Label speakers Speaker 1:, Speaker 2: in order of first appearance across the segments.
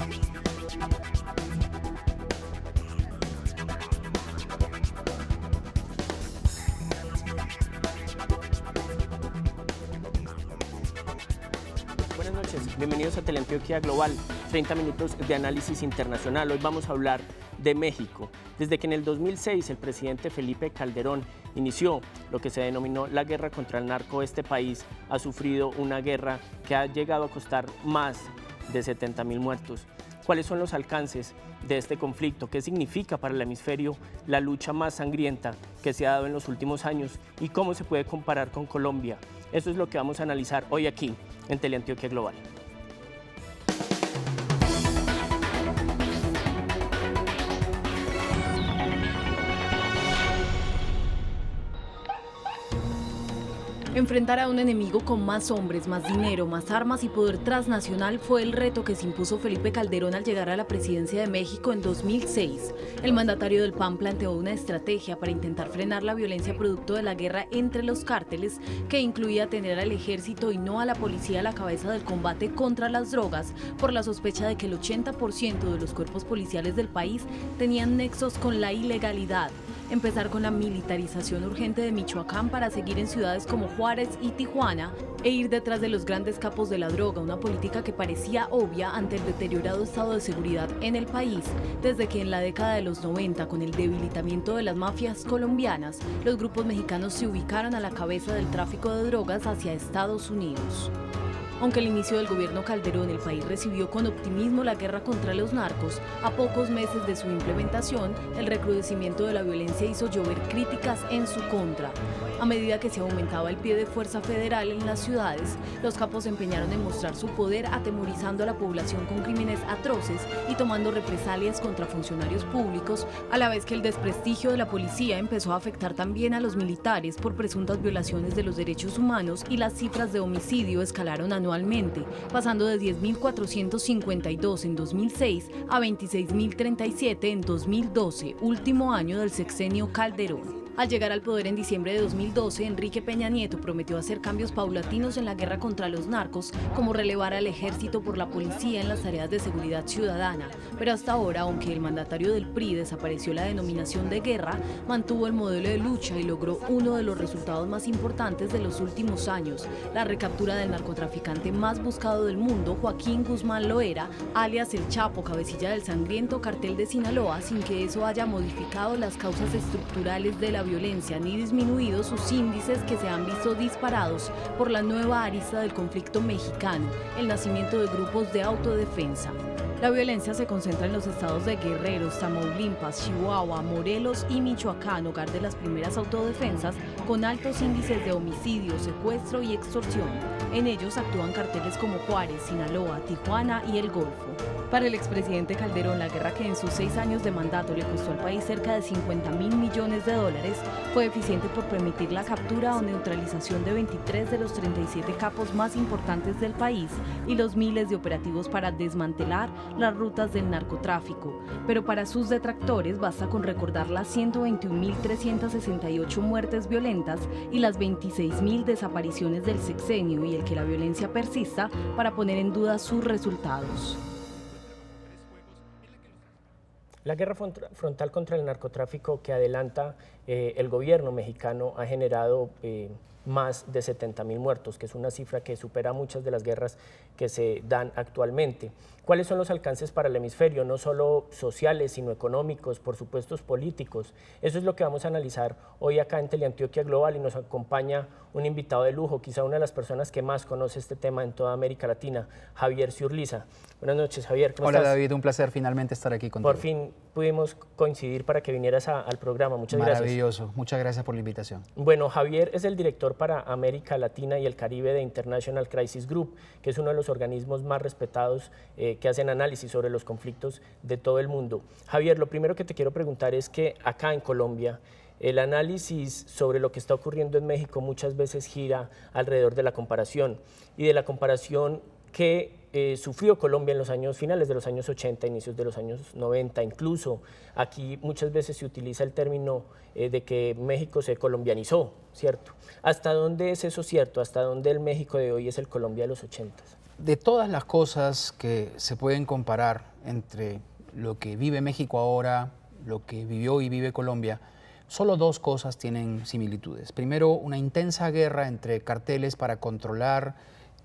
Speaker 1: Buenas noches, bienvenidos a Teleantioquia Global, 30 minutos de análisis internacional. Hoy vamos a hablar de México. Desde que en el 2006 el presidente Felipe Calderón inició lo que se denominó la guerra contra el narco, este país ha sufrido una guerra que ha llegado a costar más de 70.000 muertos. ¿Cuáles son los alcances de este conflicto? ¿Qué significa para el hemisferio la lucha más sangrienta que se ha dado en los últimos años? ¿Y cómo se puede comparar con Colombia? Eso es lo que vamos a analizar hoy aquí en Teleantioquia Global.
Speaker 2: Enfrentar a un enemigo con más hombres, más dinero, más armas y poder transnacional fue el reto que se impuso Felipe Calderón al llegar a la presidencia de México en 2006. El mandatario del PAN planteó una estrategia para intentar frenar la violencia producto de la guerra entre los cárteles, que incluía tener al ejército y no a la policía a la cabeza del combate contra las drogas, por la sospecha de que el 80% de los cuerpos policiales del país tenían nexos con la ilegalidad. Empezar con la militarización urgente de Michoacán para seguir en ciudades como Juárez y Tijuana e ir detrás de los grandes capos de la droga, una política que parecía obvia ante el deteriorado estado de seguridad en el país, desde que en la década de los 90, con el debilitamiento de las mafias colombianas, los grupos mexicanos se ubicaron a la cabeza del tráfico de drogas hacia Estados Unidos. Aunque al inicio del gobierno Calderón el país recibió con optimismo la guerra contra los narcos, a pocos meses de su implementación, el recrudecimiento de la violencia hizo llover críticas en su contra. A medida que se aumentaba el pie de fuerza federal en las ciudades, los capos se empeñaron en mostrar su poder atemorizando a la población con crímenes atroces y tomando represalias contra funcionarios públicos, a la vez que el desprestigio de la policía empezó a afectar también a los militares por presuntas violaciones de los derechos humanos y las cifras de homicidio escalaron anualmente, pasando de 10.452 en 2006 a 26.037 en 2012, último año del sexenio Calderón. Al llegar al poder en diciembre de 2012, Enrique Peña Nieto prometió hacer cambios paulatinos en la guerra contra los narcos, como relevar al ejército por la policía en las tareas de seguridad ciudadana. Pero hasta ahora, aunque el mandatario del PRI desapareció la denominación de guerra, mantuvo el modelo de lucha y logró uno de los resultados más importantes de los últimos años, la recaptura del narcotraficante más buscado del mundo, Joaquín Guzmán Loera, alias El Chapo, cabecilla del sangriento cartel de Sinaloa, sin que eso haya modificado las causas estructurales de la violencia ni disminuido sus índices, que se han visto disparados por la nueva arista del conflicto mexicano, el nacimiento de grupos de autodefensa. La violencia se concentra en los estados de Guerrero, Tamaulipas, Chihuahua, Morelos y Michoacán, hogar de las primeras autodefensas, con altos índices de homicidio, secuestro y extorsión. En ellos actúan carteles como Juárez, Sinaloa, Tijuana y El Golfo. Para el expresidente Calderón, la guerra, que en sus 6 años de mandato le costó al país cerca de 50.000 millones de dólares, fue eficiente por permitir la captura o neutralización de 23 de los 37 capos más importantes del país y los miles de operativos para desmantelar las rutas del narcotráfico. Pero para sus detractores basta con recordar las 121.368 muertes violentas y las 26.000 desapariciones del sexenio y el que la violencia persista para poner en duda sus resultados.
Speaker 1: La guerra frontal contra el narcotráfico que adelanta el gobierno mexicano ha generado más de 70.000 muertos, que es una cifra que supera muchas de las guerras que se dan actualmente. ¿Cuáles son los alcances para el hemisferio? No solo sociales, sino económicos, por supuesto políticos. Eso es lo que vamos a analizar hoy acá en Teleantioquia Global, y nos acompaña un invitado de lujo, quizá una de las personas que más conoce este tema en toda América Latina, Javier Ciurliza. Buenas noches, Javier. ¿Cómo estás?
Speaker 3: Hola, David, un placer finalmente estar aquí contigo.
Speaker 1: Por fin pudimos coincidir para que vinieras al programa. Muchas gracias.
Speaker 3: Maravilloso, muchas gracias por la invitación.
Speaker 1: Bueno, Javier es el director para América Latina y el Caribe de International Crisis Group, que es uno de los organismos más respetados que hacen análisis sobre los conflictos de todo el mundo. Javier, lo primero que te quiero preguntar es que acá en Colombia, el análisis sobre lo que está ocurriendo en México muchas veces gira alrededor de la comparación, y de la comparación que sufrió Colombia en los años finales de los años 80, inicios de los años 90, incluso aquí muchas veces se utiliza el término de que México se colombianizó, ¿cierto? ¿Hasta dónde es eso cierto? ¿Hasta dónde el México de hoy es el Colombia de los 80?
Speaker 3: De todas las cosas que se pueden comparar entre lo que vive México ahora, lo que vivió y vive Colombia, solo dos cosas tienen similitudes. Primero, una intensa guerra entre carteles para controlar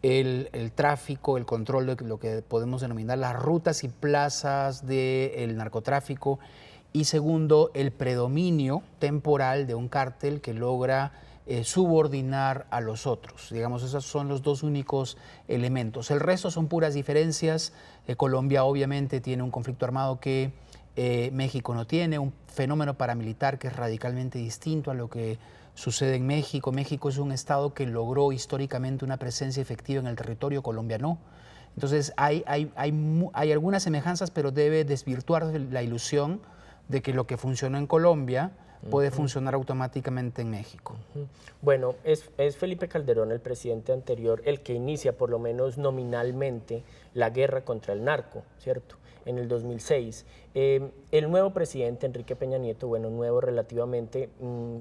Speaker 3: el tráfico, el control de lo que podemos denominar las rutas y plazas del narcotráfico. Y segundo, el predominio temporal de un cártel que logra subordinar a los otros. Digamos, esos son los dos únicos elementos. El resto son puras diferencias. Colombia obviamente tiene un conflicto armado que México no tiene, un fenómeno paramilitar que es radicalmente distinto a lo que sucede en México. México es un estado que logró históricamente una presencia efectiva en el territorio, Colombia no. Entonces hay algunas semejanzas, pero debe desvirtuar la ilusión de que lo que funcionó en Colombia puede funcionar automáticamente en México.
Speaker 1: Bueno, es Felipe Calderón, el presidente anterior, el que inicia, por lo menos nominalmente, la guerra contra el narco, ¿cierto?, en el 2006. El nuevo presidente, Enrique Peña Nieto, bueno, nuevo relativamente,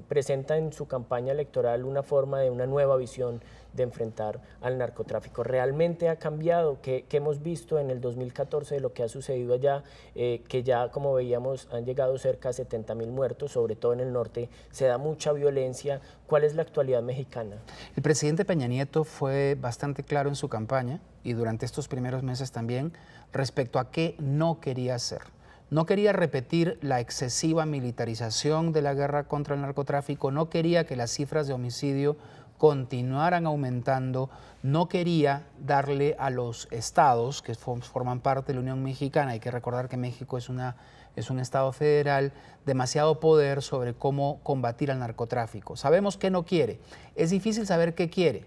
Speaker 1: presenta en su campaña electoral una forma de una nueva visión de enfrentar al narcotráfico. ¿Realmente ha cambiado? ¿Qué hemos visto en el 2014 de lo que ha sucedido allá? Que ya, como veíamos, han llegado cerca de 70.000 muertos, sobre todo en el norte, se da mucha violencia. ¿Cuál es la actualidad mexicana?
Speaker 3: El presidente Peña Nieto fue bastante claro en su campaña y durante estos primeros meses también respecto a qué no quería hacer. No quería repetir la excesiva militarización de la guerra contra el narcotráfico, no quería que las cifras de homicidio continuaran aumentando, no quería darle a los estados que forman parte de la Unión Mexicana, hay que recordar que México es un estado federal, demasiado poder sobre cómo combatir al narcotráfico. Sabemos qué no quiere, es difícil saber qué quiere,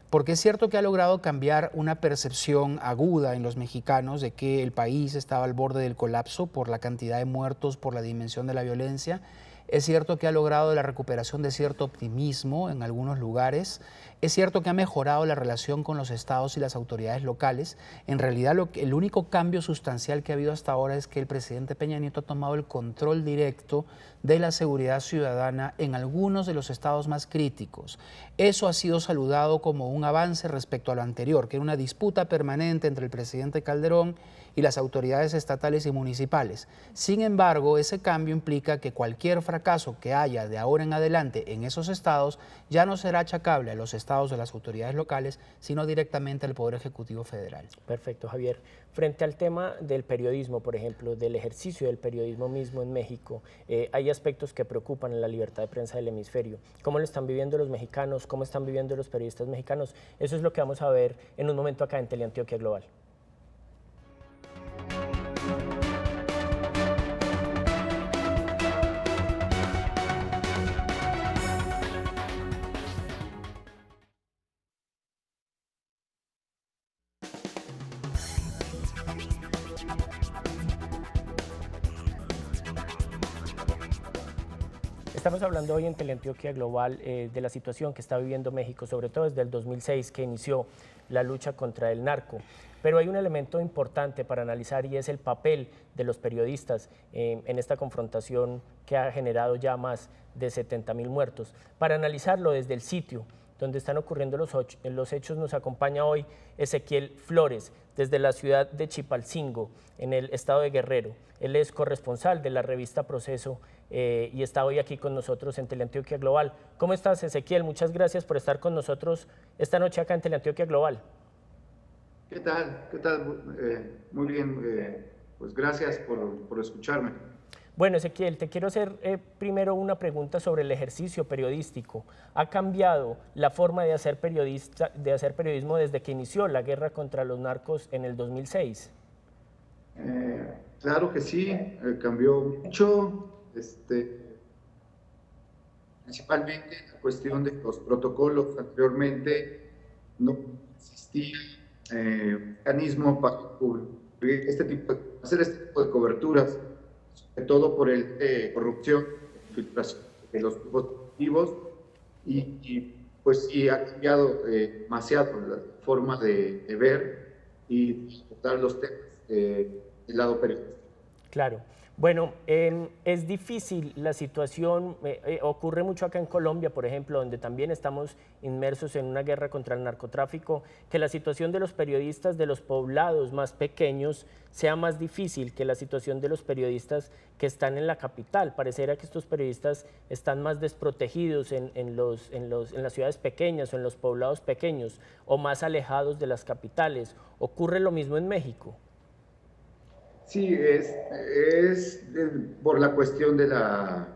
Speaker 3: porque es cierto que ha logrado cambiar una percepción aguda en los mexicanos de que el país estaba al borde del colapso por la cantidad de muertos, por la dimensión de la violencia. Es cierto que ha logrado la recuperación de cierto optimismo en algunos lugares. Es cierto que ha mejorado la relación con los estados y las autoridades locales. En realidad, el único cambio sustancial que ha habido hasta ahora es que el presidente Peña Nieto ha tomado el control directo de la seguridad ciudadana en algunos de los estados más críticos. Eso ha sido saludado como un avance respecto a lo anterior, que era una disputa permanente entre el presidente Calderón y las autoridades estatales y municipales. Sin embargo, ese cambio implica que cualquier fracaso que haya de ahora en adelante en esos estados ya no será achacable a los estados o a las autoridades locales, sino directamente al Poder Ejecutivo Federal.
Speaker 1: Perfecto, Javier. Frente al tema del periodismo, por ejemplo, del ejercicio del periodismo mismo en México, hay aspectos que preocupan en la libertad de prensa del hemisferio. ¿Cómo lo están viviendo los mexicanos? ¿Cómo están viviendo los periodistas mexicanos? Eso es lo que vamos a ver en un momento acá en Teleantioquia Global. Estamos hablando hoy en Teleantioquia Global de la situación que está viviendo México, sobre todo desde el 2006 que inició la lucha contra el narco. Pero hay un elemento importante para analizar y es el papel de los periodistas en esta confrontación que ha generado ya más de 70.000 muertos. Para analizarlo desde el sitio donde están ocurriendo los hechos nos acompaña hoy Ezequiel Flores, desde la ciudad de Chipalcingo, en el estado de Guerrero. Él es corresponsal de la revista Proceso y está hoy aquí con nosotros en Teleantioquia Global. ¿Cómo estás, Ezequiel? Muchas gracias por estar con nosotros esta noche acá en Teleantioquia Global.
Speaker 4: ¿Qué tal? ¿Qué tal? Muy bien, pues gracias por escucharme.
Speaker 1: Bueno, Ezequiel, te quiero hacer primero una pregunta sobre el ejercicio periodístico. ¿Ha cambiado la forma de hacer periodismo desde que inició la guerra contra los narcos en el 2006?
Speaker 4: Claro que sí, cambió mucho, principalmente la cuestión de los protocolos. Anteriormente no existía mecanismo para hacer este tipo de coberturas, sobre todo por el corrupción, filtración de los grupos activos y pues sí ha cambiado demasiado la forma de ver y tratar los temas del lado periodístico.
Speaker 1: Claro. Bueno, es difícil la situación, ocurre mucho acá en Colombia, por ejemplo, donde también estamos inmersos en una guerra contra el narcotráfico, que la situación de los periodistas de los poblados más pequeños sea más difícil que la situación de los periodistas que están en la capital. Pareciera que estos periodistas están más desprotegidos en las ciudades pequeñas o en los poblados pequeños o más alejados de las capitales. ¿Ocurre lo mismo en México?
Speaker 4: Sí, por la cuestión de la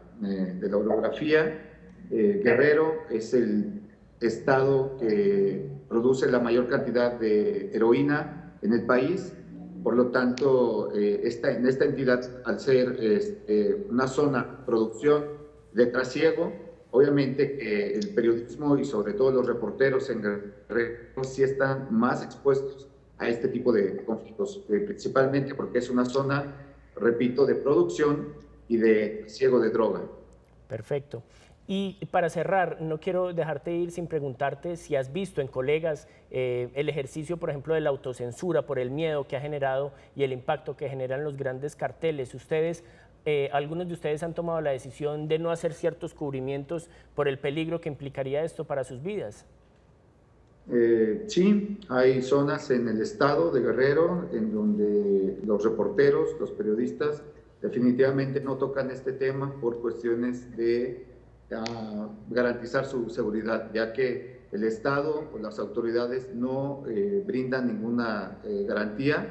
Speaker 4: orografía. Guerrero es el estado que produce la mayor cantidad de heroína en el país. Por lo tanto, en esta entidad, al ser una zona producción de trasiego, obviamente que el periodismo y sobre todo los reporteros en Guerrero sí están más expuestos a este tipo de conflictos, principalmente porque es una zona, repito, de producción y de ciego de droga.
Speaker 1: Perfecto. Y para cerrar, no quiero dejarte ir sin preguntarte si has visto en colegas el ejercicio, por ejemplo, de la autocensura por el miedo que ha generado y el impacto que generan los grandes carteles. Algunos de ustedes han tomado la decisión de no hacer ciertos cubrimientos por el peligro que implicaría esto para sus vidas.
Speaker 4: Sí, hay zonas en el estado de Guerrero en donde los reporteros, los periodistas, definitivamente no tocan este tema por cuestiones de garantizar su seguridad, ya que el Estado o las autoridades no brindan ninguna garantía.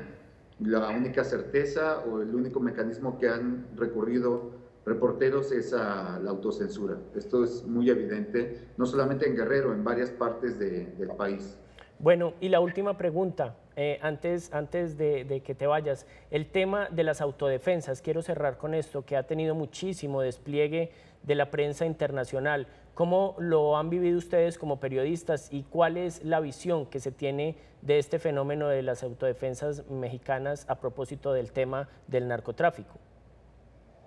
Speaker 4: La única certeza o el único mecanismo que han recurrido reporteros es a la autocensura. Esto es muy evidente, no solamente en Guerrero, en varias partes del país.
Speaker 1: Bueno, y la última pregunta, antes de que te vayas, el tema de las autodefensas, quiero cerrar con esto, que ha tenido muchísimo despliegue de la prensa internacional. ¿Cómo lo han vivido ustedes como periodistas y cuál es la visión que se tiene de este fenómeno de las autodefensas mexicanas a propósito del tema del narcotráfico?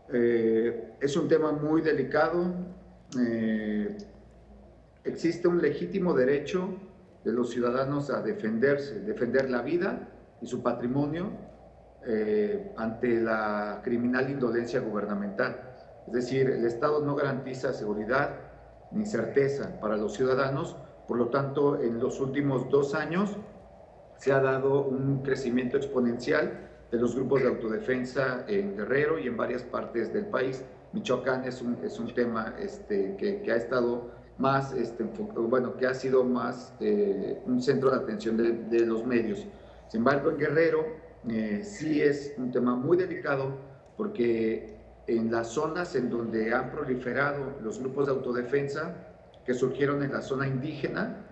Speaker 4: Es un tema muy delicado. Existe un legítimo derecho de los ciudadanos a defenderse, defender la vida y su patrimonio ante la criminal indolencia gubernamental. Es decir, el Estado no garantiza seguridad ni certeza para los ciudadanos, por lo tanto, en los últimos 2 años se ha dado un crecimiento exponencial de los grupos de autodefensa en Guerrero y en varias partes del país. Michoacán es un tema que ha estado más, que ha sido más un centro de atención de los medios. Sin embargo, en Guerrero sí es un tema muy delicado porque en las zonas en donde han proliferado los grupos de autodefensa que surgieron en la zona indígena,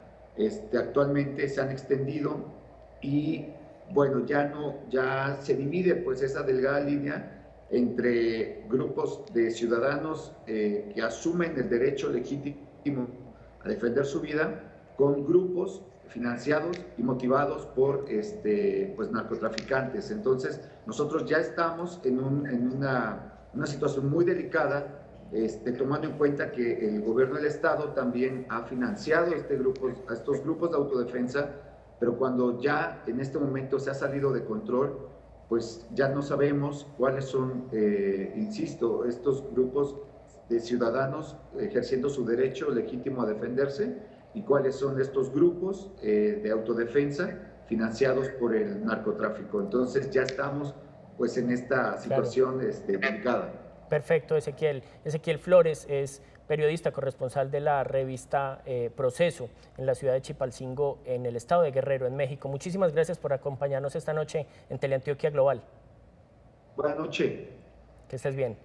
Speaker 4: actualmente se han extendido y bueno, ya se divide pues esa delgada línea entre grupos de ciudadanos que asumen el derecho legítimo a defender su vida con grupos financiados y motivados por pues narcotraficantes. Entonces estos ya estamos en una situación muy delicada, tomando en cuenta que el gobierno del estado también ha financiado a estos grupos de autodefensa, pero cuando ya en este momento se ha salido de control, pues ya no sabemos cuáles son, insisto, estos grupos de ciudadanos ejerciendo su derecho legítimo a defenderse y cuáles son estos grupos de autodefensa financiados por el narcotráfico. Entonces ya estamos pues en esta situación delicada.
Speaker 1: Perfecto, Ezequiel. Ezequiel Flores es periodista corresponsal de la revista Proceso en la ciudad de Chilpancingo, en el estado de Guerrero, en México. Muchísimas gracias por acompañarnos esta noche en Teleantioquia Global.
Speaker 4: Buenas noches.
Speaker 1: Que estés bien.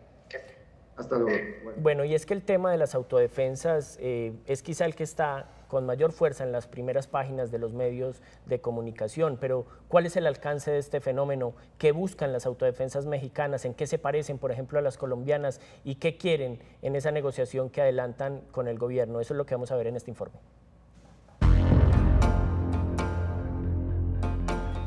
Speaker 4: Hasta luego.
Speaker 1: Bueno, y es que el tema de las autodefensas es quizá el que está con mayor fuerza en las primeras páginas de los medios de comunicación, pero ¿cuál es el alcance de este fenómeno? ¿Qué buscan las autodefensas mexicanas? ¿En qué se parecen, por ejemplo, a las colombianas? ¿Y qué quieren en esa negociación que adelantan con el gobierno? Eso es lo que vamos a ver en este informe.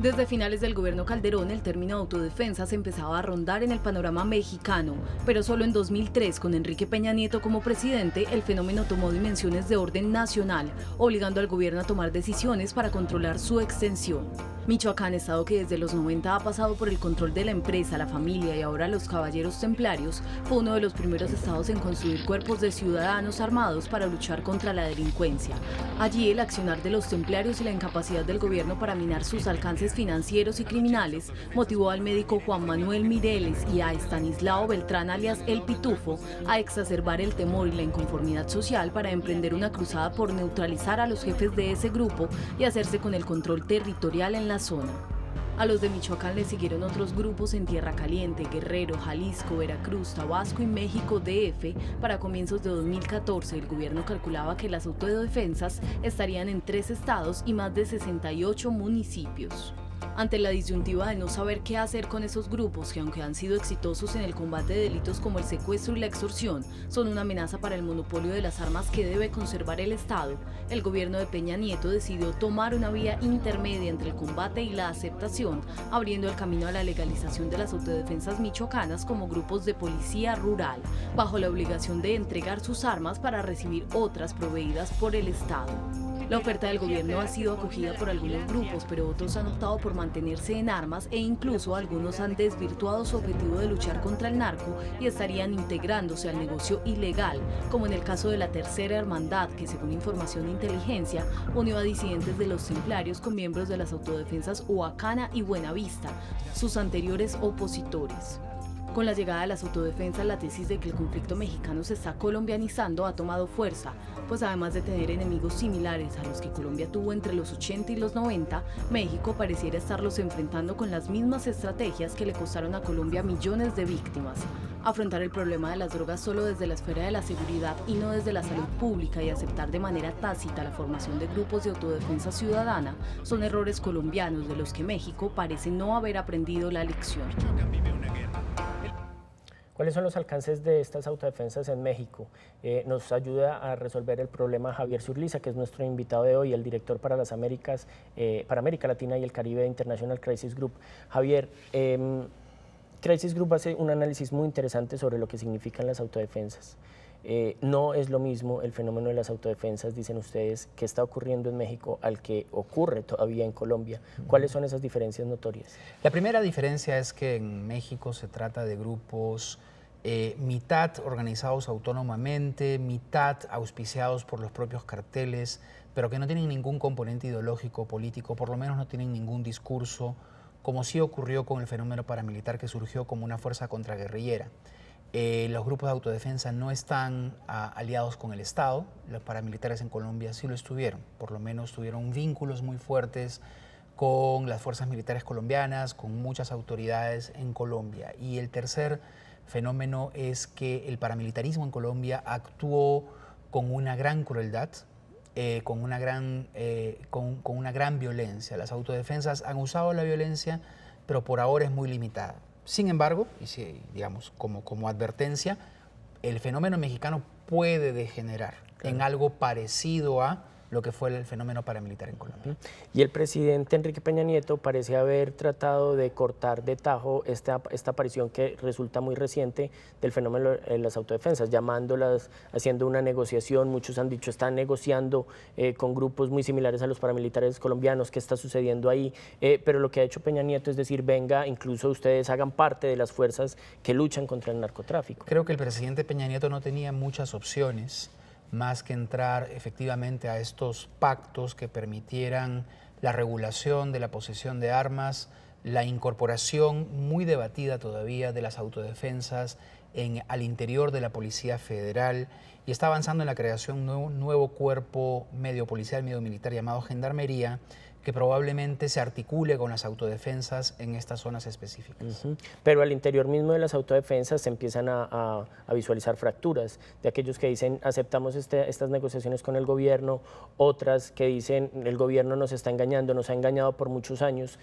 Speaker 2: Desde finales del gobierno Calderón, el término autodefensa se empezaba a rondar en el panorama mexicano, pero solo en 2003, con Enrique Peña Nieto como presidente, el fenómeno tomó dimensiones de orden nacional, obligando al gobierno a tomar decisiones para controlar su extensión. Michoacán, estado que desde los 90 ha pasado por el control de la empresa, la familia y ahora los caballeros templarios, fue uno de los primeros estados en construir cuerpos de ciudadanos armados para luchar contra la delincuencia. Allí, el accionar de los templarios y la incapacidad del gobierno para minar sus alcances financieros y criminales motivó al médico Juan Manuel Mireles y a Estanislao Beltrán, alias El Pitufo, a exacerbar el temor y la inconformidad social para emprender una cruzada por neutralizar a los jefes de ese grupo y hacerse con el control territorial en la zona. A los de Michoacán le siguieron otros grupos en Tierra Caliente, Guerrero, Jalisco, Veracruz, Tabasco y México DF. Para comienzos de 2014, el gobierno calculaba que las autodefensas estarían en 3 estados y más de 68 municipios. Ante la disyuntiva de no saber qué hacer con esos grupos que, aunque han sido exitosos en el combate de delitos como el secuestro y la extorsión, son una amenaza para el monopolio de las armas que debe conservar el Estado, el gobierno de Peña Nieto decidió tomar una vía intermedia entre el combate y la aceptación, abriendo el camino a la legalización de las autodefensas michoacanas como grupos de policía rural, bajo la obligación de entregar sus armas para recibir otras proveídas por el Estado. La oferta del gobierno ha sido acogida por algunos grupos, pero otros han optado por mantenerse en armas e incluso algunos han desvirtuado su objetivo de luchar contra el narco y estarían integrándose al negocio ilegal, como en el caso de la Tercera Hermandad, que según información de inteligencia unió a disidentes de los templarios con miembros de las autodefensas Huacana y Buenavista, sus anteriores opositores. Con la llegada de las autodefensas, la tesis de que el conflicto mexicano se está colombianizando ha tomado fuerza, pues además de tener enemigos similares a los que Colombia tuvo entre los 80 y los 90, México pareciera estarlos enfrentando con las mismas estrategias que le costaron a Colombia millones de víctimas. Afrontar el problema de las drogas solo desde la esfera de la seguridad y no desde la salud pública y aceptar de manera tácita la formación de grupos de autodefensa ciudadana son errores colombianos de los que México parece no haber aprendido la lección.
Speaker 1: ¿Cuáles son los alcances de estas autodefensas en México? Nos ayuda a resolver el problema Javier Zurliza, que es nuestro invitado de hoy, el director para las Américas, para América Latina y el Caribe de International Crisis Group. Javier, Crisis Group hace un análisis muy interesante sobre lo que significan las autodefensas. No es lo mismo el fenómeno de las autodefensas, dicen ustedes, que está ocurriendo en México al que ocurre todavía en Colombia. ¿Cuáles son esas diferencias notorias?
Speaker 3: La primera diferencia es que en México se trata de grupos mitad organizados autónomamente, mitad auspiciados por los propios carteles, pero que no tienen ningún componente ideológico, político, por lo menos no tienen ningún discurso, como sí ocurrió con el fenómeno paramilitar que surgió como una fuerza contraguerrillera. Los grupos de autodefensa no están aliados con el Estado, los paramilitares en Colombia sí lo estuvieron, por lo menos tuvieron vínculos muy fuertes con las fuerzas militares colombianas, con muchas autoridades en Colombia. Y el tercer fenómeno es que el paramilitarismo en Colombia actuó con una gran crueldad, con una gran violencia. Las autodefensas han usado la violencia, pero por ahora es muy limitada. Sin embargo, y si, digamos, como advertencia, el fenómeno mexicano puede degenerar en algo parecido a lo que fue el fenómeno paramilitar en Colombia.
Speaker 1: Y el presidente Enrique Peña Nieto parece haber tratado de cortar de tajo esta aparición que resulta muy reciente del fenómeno de las autodefensas, llamándolas, haciendo una negociación. Muchos han dicho, están negociando con grupos muy similares a los paramilitares colombianos, ¿qué está sucediendo ahí? Pero lo que ha hecho Peña Nieto es decir, venga, incluso ustedes hagan parte de las fuerzas que luchan contra el narcotráfico.
Speaker 3: Creo que el presidente Peña Nieto no tenía muchas opciones más que entrar efectivamente a estos pactos que permitieran la regulación de la posesión de armas, la incorporación muy debatida todavía de las autodefensas al interior de la Policía Federal, y está avanzando en la creación de un nuevo cuerpo medio policial, medio militar llamado Gendarmería, que probablemente se articule con las autodefensas en estas zonas específicas.
Speaker 1: Pero al interior mismo de las autodefensas se empiezan a visualizar fracturas, de aquellos que dicen aceptamos estas negociaciones con el gobierno, otras que dicen el gobierno nos está engañando, nos ha engañado por muchos años,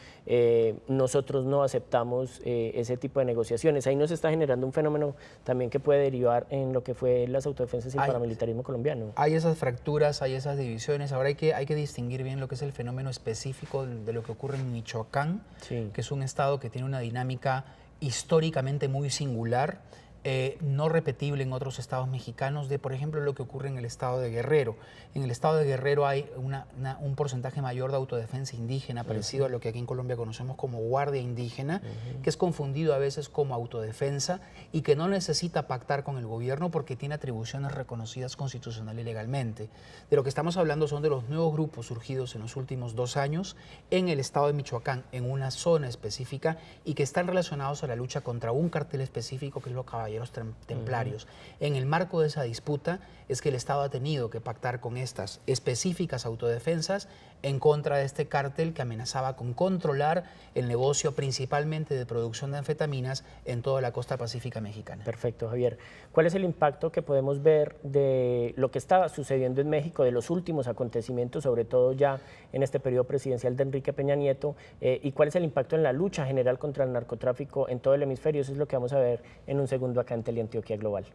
Speaker 1: nosotros no aceptamos ese tipo de negociaciones. Ahí nos está generando un fenómeno también que puede derivar en lo que fue las autodefensas veces el paramilitarismo colombiano.
Speaker 3: Hay esas fracturas, hay esas divisiones. Ahora hay que distinguir bien lo que es el fenómeno específico de lo que ocurre en Michoacán, que es un estado que tiene una dinámica históricamente muy singular, no repetible en otros estados mexicanos, de por ejemplo lo que ocurre en el estado de Guerrero. En el estado de Guerrero hay un porcentaje mayor de autodefensa indígena, parecido a lo que aquí en Colombia conocemos como guardia indígena, que es confundido a veces como autodefensa y que no necesita pactar con el gobierno porque tiene atribuciones reconocidas constitucional y legalmente. De lo que estamos hablando son de los nuevos grupos surgidos en los últimos 2 años en el estado de Michoacán, en una zona específica, y que están relacionados a la lucha contra un cartel específico que es los Caballeros Templarios. En el marco de esa disputa es que el Estado ha tenido que pactar con estas específicas autodefensas en contra de este cártel que amenazaba con controlar el negocio principalmente de producción de anfetaminas en toda la costa pacífica mexicana.
Speaker 1: Perfecto, Javier. ¿Cuál es el impacto que podemos ver de lo que estaba sucediendo en México, de los últimos acontecimientos, sobre todo ya en este periodo presidencial de Enrique Peña Nieto, y cuál es el impacto en la lucha general contra el narcotráfico en todo el hemisferio? Eso es lo que vamos a ver en un segundo acá en Teleantioquia Global.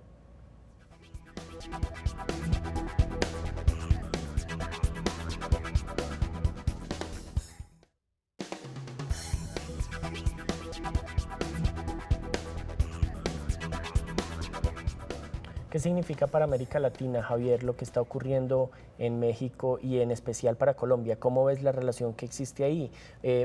Speaker 1: ¿Qué significa para América Latina, Javier, lo que está ocurriendo en México y en especial para Colombia? ¿Cómo ves la relación que existe ahí?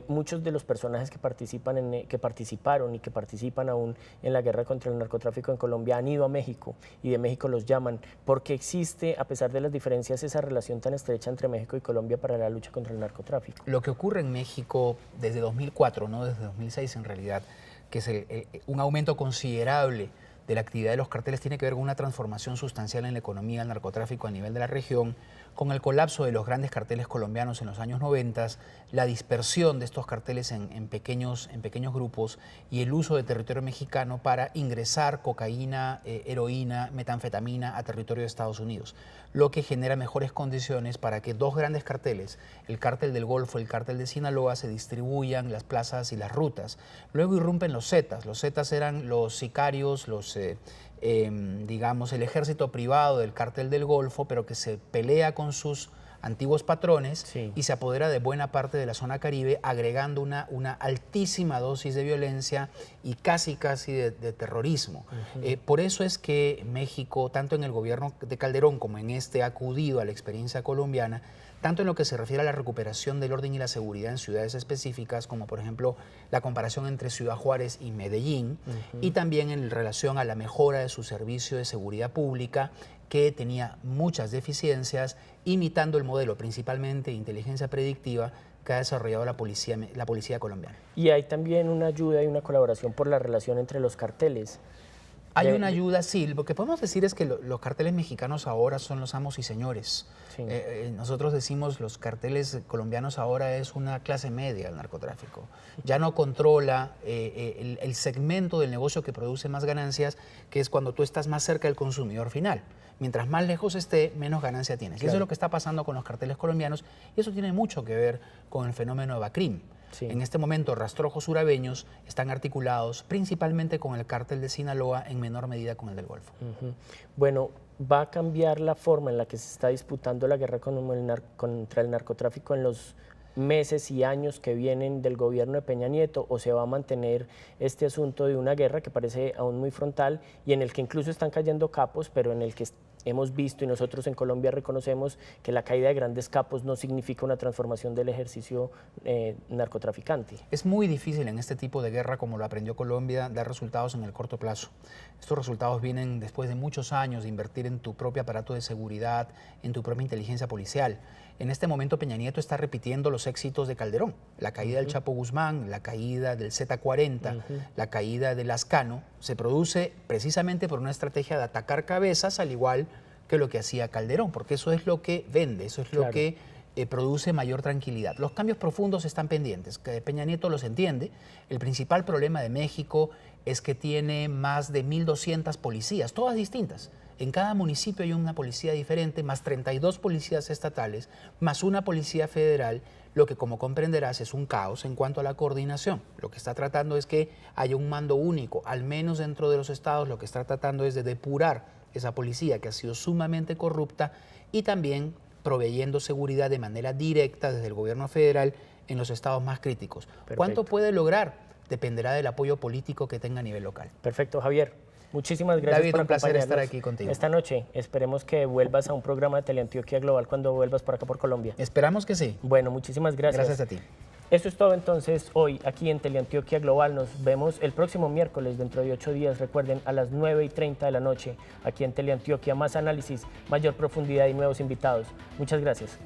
Speaker 1: Muchos de los personajes que participaron y que participan aún en la guerra contra el narcotráfico en Colombia han ido a México y de México los llaman. ¿Por qué existe, a pesar de las diferencias, esa relación tan estrecha entre México y Colombia para la lucha contra el narcotráfico?
Speaker 3: Lo que ocurre en México desde 2004, no desde 2006 en realidad, que es un aumento considerable de la actividad de los carteles, tiene que ver con una transformación sustancial en la economía del narcotráfico a nivel de la región, con el colapso de los grandes carteles colombianos en los años 90, la dispersión de estos carteles en pequeños grupos y el uso de territorio mexicano para ingresar cocaína, heroína, metanfetamina a territorio de Estados Unidos, lo que genera mejores condiciones para que 2 grandes carteles, el cártel del Golfo y el cártel de Sinaloa, se distribuyan las plazas y las rutas. Luego irrumpen los Zetas. Los Zetas eran los sicarios, digamos, el ejército privado del cártel del Golfo, pero que se pelea con sus antiguos patrones y se apodera de buena parte de la zona Caribe, agregando una altísima dosis de violencia y casi de terrorismo. Por eso es que México, tanto en el gobierno de Calderón como en este, ha acudido a la experiencia colombiana, tanto en lo que se refiere a la recuperación del orden y la seguridad en ciudades específicas, como por ejemplo la comparación entre Ciudad Juárez y Medellín, y también en relación a la mejora de su servicio de seguridad pública, que tenía muchas deficiencias, imitando el modelo principalmente de inteligencia predictiva que ha desarrollado la policía colombiana.
Speaker 1: Y hay también una ayuda y una colaboración por la relación entre los carteles.
Speaker 3: Hay una ayuda, sí. Lo que podemos decir es que los carteles mexicanos ahora son los amos y señores. Sí. Nosotros decimos los carteles colombianos ahora es una clase media el narcotráfico. Ya no controla el segmento del negocio que produce más ganancias, que es cuando tú estás más cerca del consumidor final. Mientras más lejos esté, menos ganancia tienes. Claro. Y eso es lo que está pasando con los carteles colombianos, y eso tiene mucho que ver con el fenómeno de Bacrim. Sí. En este momento, rastrojos urabeños están articulados principalmente con el cártel de Sinaloa, en menor medida con el del Golfo.
Speaker 1: Bueno, ¿va a cambiar la forma en la que se está disputando la guerra contra el narcotráfico en los meses y años que vienen del gobierno de Peña Nieto, o se va a mantener este asunto de una guerra que parece aún muy frontal y en el que incluso están cayendo capos, pero en el que hemos visto y nosotros en Colombia reconocemos que la caída de grandes capos no significa una transformación del ejercicio narcotraficante?
Speaker 3: Es muy difícil en este tipo de guerra, como lo aprendió Colombia, dar resultados en el corto plazo. Estos resultados vienen después de muchos años de invertir en tu propio aparato de seguridad, en tu propia inteligencia policial. En este momento Peña Nieto está repitiendo los éxitos de Calderón, la caída del Chapo Guzmán, la caída del Z-40, la caída del Lazcano, se produce precisamente por una estrategia de atacar cabezas, al igual que lo que hacía Calderón, porque eso es lo que vende, eso es lo que produce mayor tranquilidad. Los cambios profundos están pendientes, que Peña Nieto los entiende. El principal problema de México es que tiene más de 1.200 policías, todas distintas. En cada municipio hay una policía diferente, más 32 policías estatales, más una policía federal, lo que, como comprenderás, es un caos en cuanto a la coordinación. Lo que está tratando es que haya un mando único, al menos dentro de los estados. Lo que está tratando es de depurar esa policía que ha sido sumamente corrupta y también proveyendo seguridad de manera directa desde el gobierno federal en los estados más críticos.
Speaker 1: Perfecto.
Speaker 3: ¿Cuánto puede lograr? Dependerá del apoyo político que tenga a nivel local.
Speaker 1: Perfecto, Javier. Muchísimas gracias
Speaker 3: David,
Speaker 1: por
Speaker 3: un placer estar
Speaker 1: acompañarnos
Speaker 3: aquí contigo.
Speaker 1: esta noche. Esperemos que vuelvas a un programa de Teleantioquia Global cuando vuelvas por acá por Colombia.
Speaker 3: Esperamos que sí.
Speaker 1: Bueno, muchísimas gracias.
Speaker 3: Gracias a ti.
Speaker 1: Eso es todo entonces hoy aquí en Teleantioquia Global. Nos vemos el próximo miércoles dentro de 8 días. Recuerden, a las 9:30 de la noche aquí en Teleantioquia. Más análisis, mayor profundidad y nuevos invitados. Muchas gracias.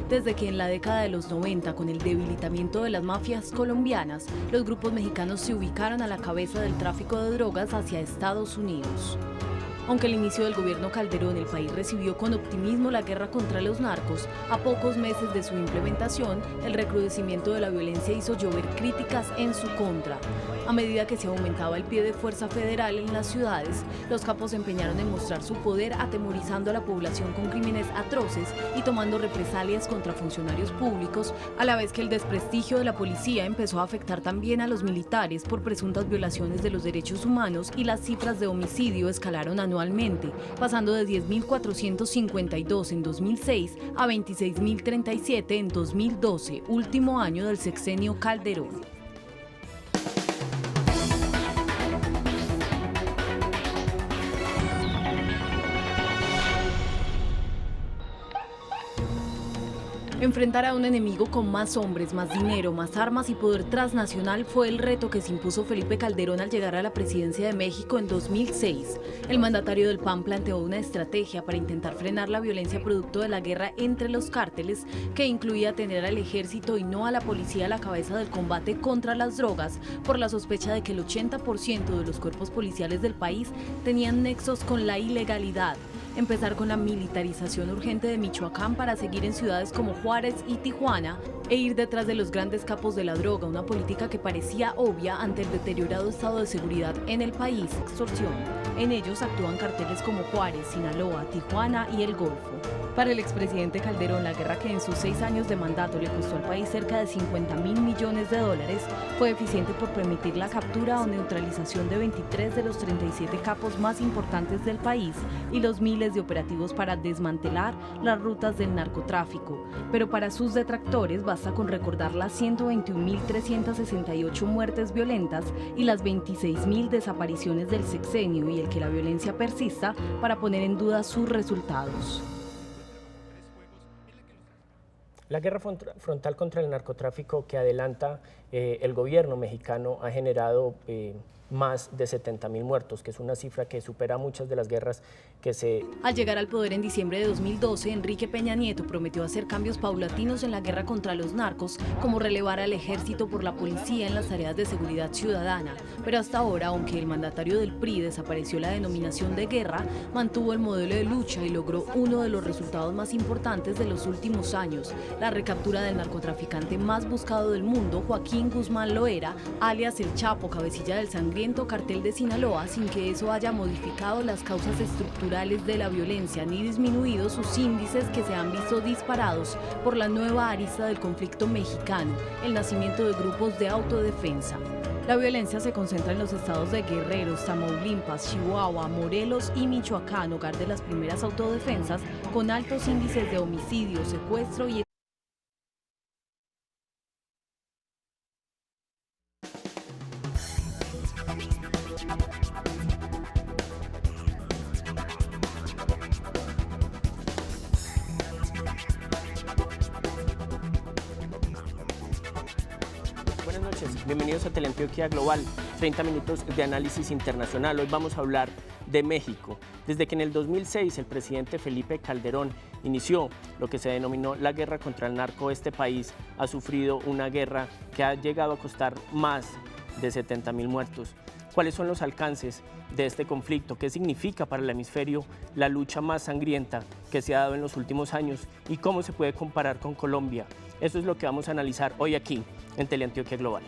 Speaker 2: Desde que en la década de los 90, con el debilitamiento de las mafias colombianas, los grupos mexicanos se ubicaron a la cabeza del tráfico de drogas hacia Estados Unidos. Aunque al inicio del gobierno Calderón el país recibió con optimismo la guerra contra los narcos, a pocos meses de su implementación, el recrudecimiento de la violencia hizo llover críticas en su contra. A medida que se aumentaba el pie de fuerza federal en las ciudades, los capos se empeñaron en mostrar su poder atemorizando a la población con crímenes atroces y tomando represalias contra funcionarios públicos, a la vez que el desprestigio de la policía empezó a afectar también a los militares por presuntas violaciones de los derechos humanos y las cifras de homicidio escalaron anualmente, pasando de 10.452 en 2006 a 26.037 en 2012, último año del sexenio Calderón. Enfrentar a un enemigo con más hombres, más dinero, más armas y poder transnacional fue el reto que se impuso Felipe Calderón al llegar a la presidencia de México en 2006. El mandatario del PAN planteó una estrategia para intentar frenar la violencia producto de la guerra entre los cárteles, que incluía tener al ejército y no a la policía a la cabeza del combate contra las drogas, por la sospecha de que el 80% de los cuerpos policiales del país tenían nexos con la ilegalidad. Empezar con la militarización urgente de Michoacán para seguir en ciudades como Juárez y Tijuana e ir detrás de los grandes capos de la droga, una política que parecía obvia ante el deteriorado estado de seguridad en el país. Extorsión. En ellos actúan carteles como Juárez, Sinaloa, Tijuana y el Golfo. Para el expresidente Calderón, la guerra que en sus 6 años de mandato le costó al país cerca de $50.000 millones, fue eficiente por permitir la captura o neutralización de 23 de los 37 capos más importantes del país y los miles de operativos para desmantelar las rutas del narcotráfico. Pero para sus detractores basta con recordar las 121.368 muertes violentas y las 26.000 desapariciones del sexenio y el que la violencia persista para poner en duda sus resultados.
Speaker 1: La guerra frontal contra el narcotráfico que adelanta el gobierno mexicano ha generado más de 70.000 muertos, que es una cifra que supera muchas de las guerras que se...
Speaker 2: Al llegar al poder en diciembre de 2012, Enrique Peña Nieto prometió hacer cambios paulatinos en la guerra contra los narcos, como relevar al ejército por la policía en las tareas de seguridad ciudadana. Pero hasta ahora, aunque el mandatario del PRI desapareció la denominación de guerra, mantuvo el modelo de lucha y logró uno de los resultados más importantes de los últimos años, la recaptura del narcotraficante más buscado del mundo, Joaquín Guzmán Loera, alias El Chapo, cabecilla del sangriento cartel de Sinaloa, sin que eso haya modificado las causas estructurales de la violencia ni disminuido sus índices que se han visto disparados por la nueva arista del conflicto mexicano, el nacimiento de grupos de autodefensa. La violencia se concentra en los estados de Guerrero, Tamaulipas, Chihuahua, Morelos y Michoacán, hogar de las primeras autodefensas, con altos índices de homicidio, secuestro y
Speaker 1: bienvenidos a Teleantioquia Global, 30 minutos de análisis internacional. Hoy vamos a hablar de México. Desde que en el 2006 el presidente Felipe Calderón inició lo que se denominó la guerra contra el narco, este país ha sufrido una guerra que ha llegado a costar más de 70.000 muertos. ¿Cuáles son los alcances de este conflicto? ¿Qué significa para el hemisferio la lucha más sangrienta que que se ha dado en los últimos años y cómo se puede comparar con Colombia. Eso es lo que vamos a analizar hoy aquí en Teleantioquia Global.